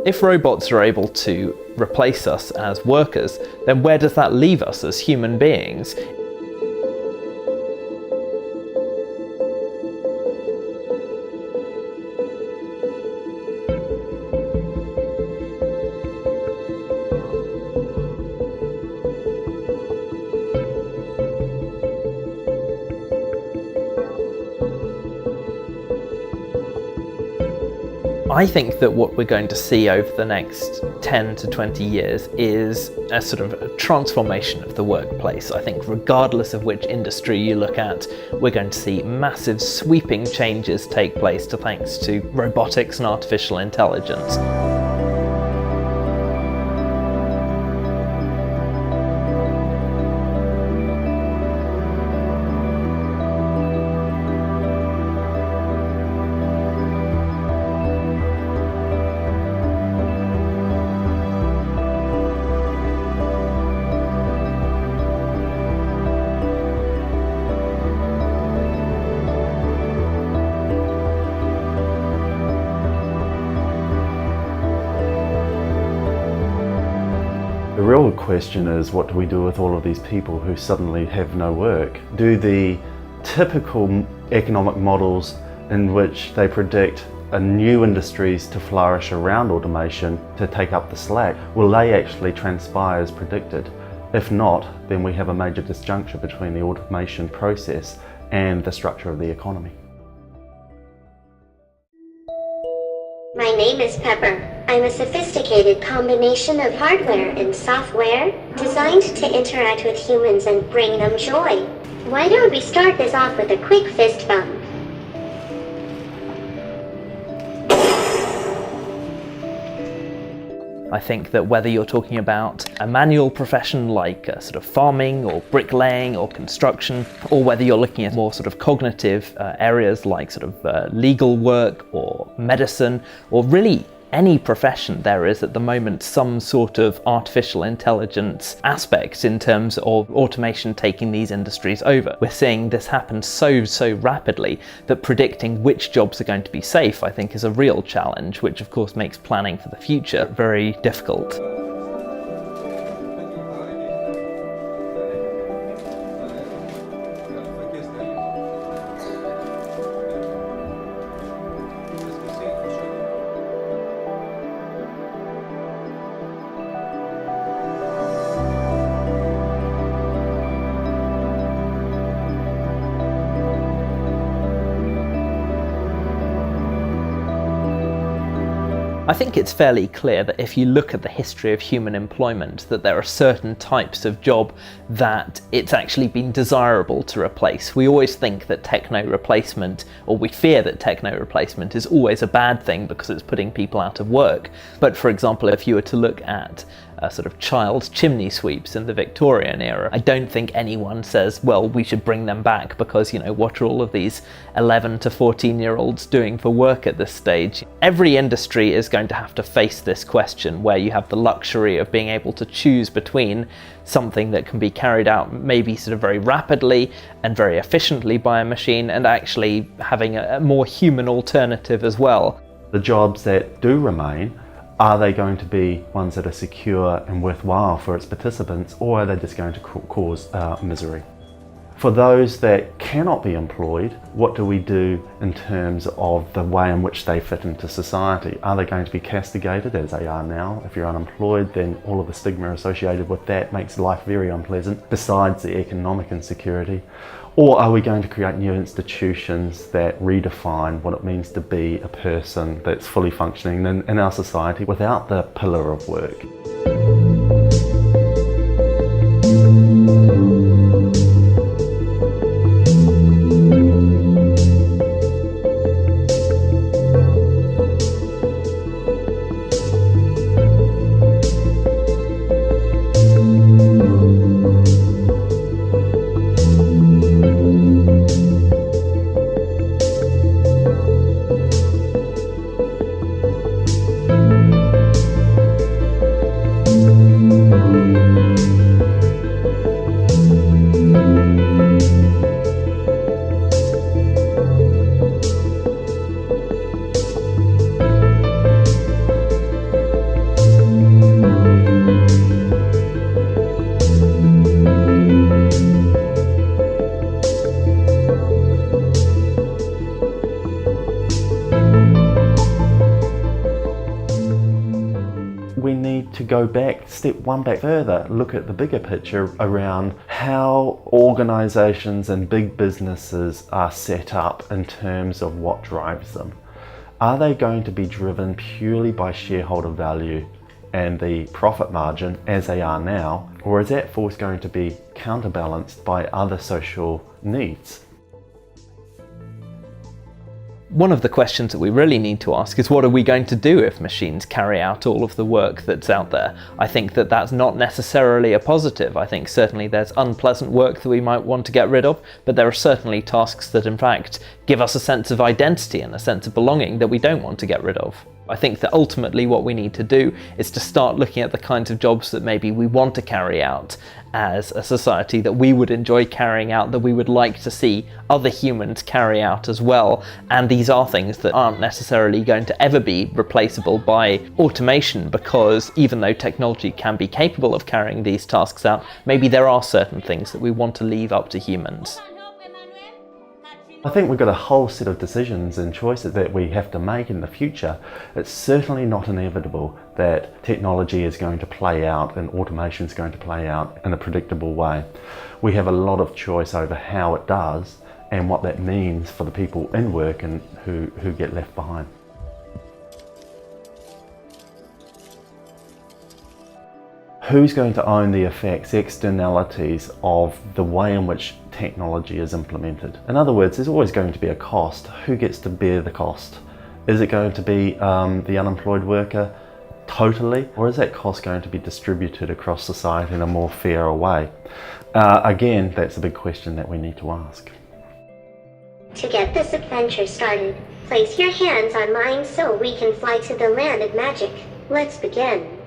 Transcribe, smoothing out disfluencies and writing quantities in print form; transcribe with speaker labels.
Speaker 1: If robots are able to replace us as workers, then where does that leave us as human beings? I think that what we're going to see over the next 10 to 20 years is a sort of a transformation of the workplace. I think regardless of which industry you look at, we're going to see massive sweeping changes take place thanks to robotics and artificial intelligence.
Speaker 2: The real question is, what do we do with all of these people who suddenly have no work? Do the typical economic models in which they predict new industries to flourish around automation to take up the slack, will they actually transpire as predicted? If not, then we have a major disjuncture between the automation process and the structure of the economy.
Speaker 3: My name is Pepper. I'm a sophisticated combination of hardware and software designed to interact with humans and bring them joy. Why don't we start this off with a quick fist bump?
Speaker 1: I think that whether you're talking about a manual profession like sort of farming or bricklaying or construction, or whether you're looking at more sort of cognitive areas like sort of legal work or medicine, or really any profession, there is at the moment some sort of artificial intelligence aspect in terms of automation taking these industries over. We're seeing this happen so rapidly that predicting which jobs are going to be safe, I think, is a real challenge, which of course makes planning for the future very difficult. I think it's fairly clear that if you look at the history of human employment, that there are certain types of job that it's actually been desirable to replace. We always think that techno replacement, or we fear that techno replacement is always a bad thing because it's putting people out of work. But for example, if you were to look at sort of child chimney sweeps in the Victorian era, I don't think anyone says, well, we should bring them back because, you know, what are all of these 11 to 14-year-olds doing for work at this stage? Every industry is going to have to face this question where you have the luxury of being able to choose between something that can be carried out maybe sort of very rapidly and very efficiently by a machine and actually having a more human alternative as well.
Speaker 2: The jobs that do remain, are they going to be ones that are secure and worthwhile for its participants, or are they just going to cause misery? For those that cannot be employed, what do we do in terms of the way in which they fit into society? Are they going to be castigated as they are now? If you're unemployed, then all of the stigma associated with that makes life very unpleasant, besides the economic insecurity. Or are we going to create new institutions that redefine what it means to be a person that's fully functioning in our society without the pillar of work? go back, step one back further, look at the bigger picture around how organisations and big businesses are set up in terms of what drives them. Are they going to be driven purely by shareholder value and the profit margin as they are now, or is that force going to be counterbalanced by other social needs?
Speaker 1: One of the questions that we really need to ask is, what are we going to do if machines carry out all of the work that's out there? I think that that's not necessarily a positive. I think certainly there's unpleasant work that we might want to get rid of, but there are certainly tasks that in fact give us a sense of identity and a sense of belonging that we don't want to get rid of. I think that ultimately what we need to do is to start looking at the kinds of jobs that maybe we want to carry out as a society, that we would enjoy carrying out, that we would like to see other humans carry out as well. And these are things that aren't necessarily going to ever be replaceable by automation, because even though technology can be capable of carrying these tasks out, maybe there are certain things that we want to leave up to humans.
Speaker 2: I think we've got a whole set of decisions and choices that we have to make in the future. It's certainly not inevitable that technology is going to play out and automation is going to play out in a predictable way. We have a lot of choice over how it does and what that means for the people in work and who get left behind. Who's going to own the effects, externalities of the way in which technology is implemented? In other words, there's always going to be a cost. Who gets to bear the cost? Is it going to be the unemployed worker totally, or is that cost going to be distributed across society in a more fairer way? Again, that's a big question that we need to ask.
Speaker 3: To get this adventure started, place your hands on mine so we can fly to the land of magic. Let's begin.